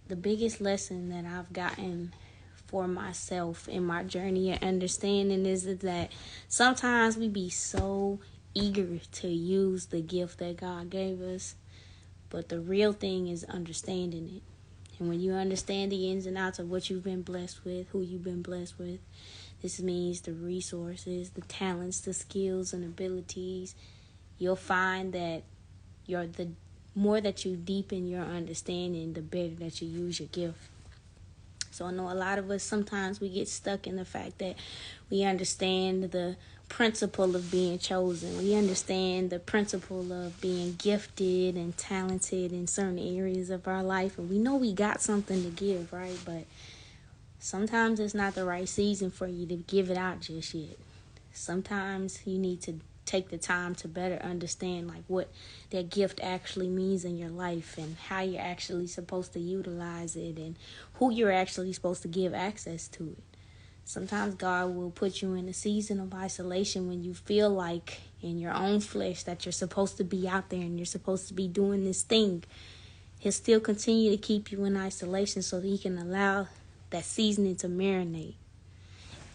the biggest lesson that I've gotten for myself in my journey and understanding is that sometimes we be so eager to use the gift that God gave us, but the real thing is understanding it. And when you understand the ins and outs of what you've been blessed with, who you've been blessed with, this means the resources, the talents, the skills and abilities, you'll find that the more that you deepen your understanding, the better that you use your gift. So I know a lot of us, sometimes we get stuck in the fact that we understand the principle of being chosen. We understand the principle of being gifted and talented in certain areas of our life. And we know we got something to give, right? But sometimes it's not the right season for you to give it out just yet. Sometimes you need to take the time to better understand like what that gift actually means in your life and how you're actually supposed to utilize it and who you're actually supposed to give access to it. Sometimes God will put you in a season of isolation when you feel like in your own flesh that you're supposed to be out there and you're supposed to be doing this thing. He'll still continue to keep you in isolation so that he can allow that seasoning to marinate.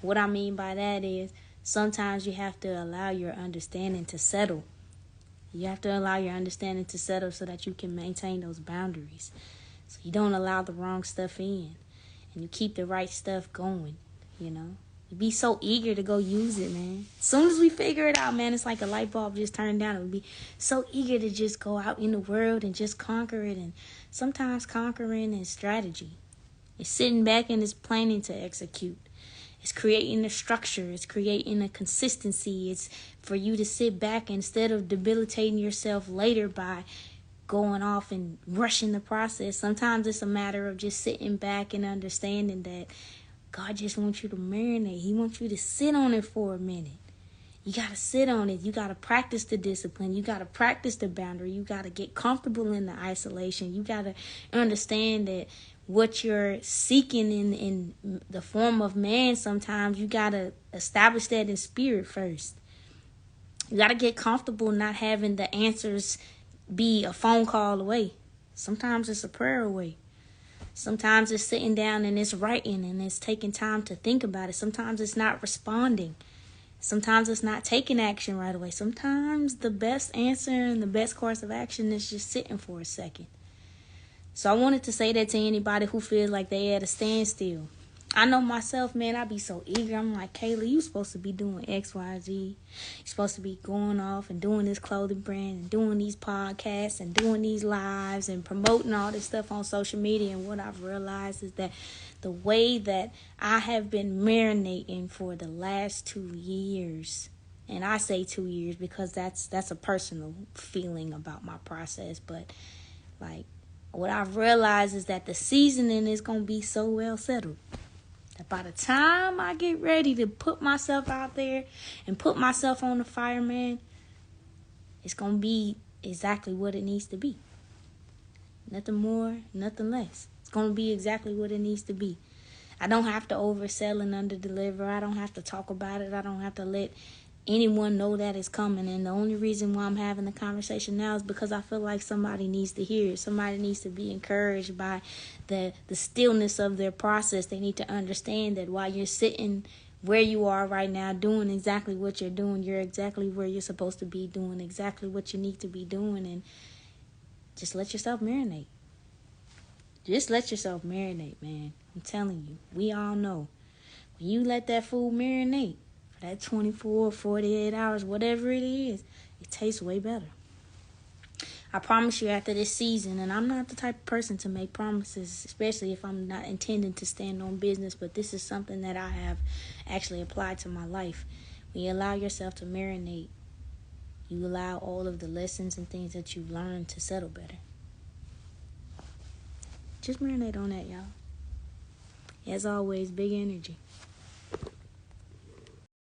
What I mean by that is sometimes you have to allow your understanding to settle. You have to allow your understanding to settle so that you can maintain those boundaries. So you don't allow the wrong stuff in and you keep the right stuff going, you know. You be so eager to go use it, man. As soon as we figure it out, man, it's like a light bulb just turned down. We'll be so eager to just go out in the world and just conquer it. And sometimes conquering is strategy. It's sitting back and it's planning to execute. It's creating a structure. It's creating a consistency. It's for you to sit back instead of debilitating yourself later by going off and rushing the process. Sometimes it's a matter of just sitting back and understanding that God just wants you to marinate. He wants you to sit on it for a minute. You got to sit on it. You got to practice the discipline. You got to practice the boundary. You got to get comfortable in the isolation. You got to understand that what you're seeking in the form of man, sometimes you got to establish that in spirit first. You got to get comfortable not having the answers be a phone call away. Sometimes it's a prayer away. Sometimes it's sitting down and it's writing and it's taking time to think about it. Sometimes it's not responding. Sometimes it's not taking action right away. Sometimes the best answer and the best course of action is just sitting for a second. So I wanted to say that to anybody who feels like they at a standstill. I know myself, man, I be so eager. I'm like, Kayla, you supposed to be doing X, Y, Z. You're supposed to be going off and doing this clothing brand and doing these podcasts and doing these lives and promoting all this stuff on social media. And what I've realized is that the way that I have been marinating for the last 2 years, and I say 2 years because that's a personal feeling about my process, but like, what I've realized is that the seasoning is going to be so well settled that by the time I get ready to put myself out there and put myself on the fire, man, it's going to be exactly what it needs to be. Nothing more, nothing less. It's going to be exactly what it needs to be. I don't have to oversell and underdeliver. I don't have to talk about it. I don't have to let anyone know that it's coming. And the only reason why I'm having the conversation now is because I feel like somebody needs to hear it. Somebody needs to be encouraged by the stillness of their process. They need to understand that while you're sitting where you are right now, doing exactly what you're doing, you're exactly where you're supposed to be, doing exactly what you need to be doing. And just let yourself marinate. Just let yourself marinate, man. I'm telling you, we all know when you let that food marinate, that 24, 48 hours, whatever it is, it tastes way better. I promise you after this season, and I'm not the type of person to make promises, especially if I'm not intending to stand on business, but this is something that I have actually applied to my life. When you allow yourself to marinate, you allow all of the lessons and things that you've learned to settle better. Just marinate on that, y'all. As always, big energy.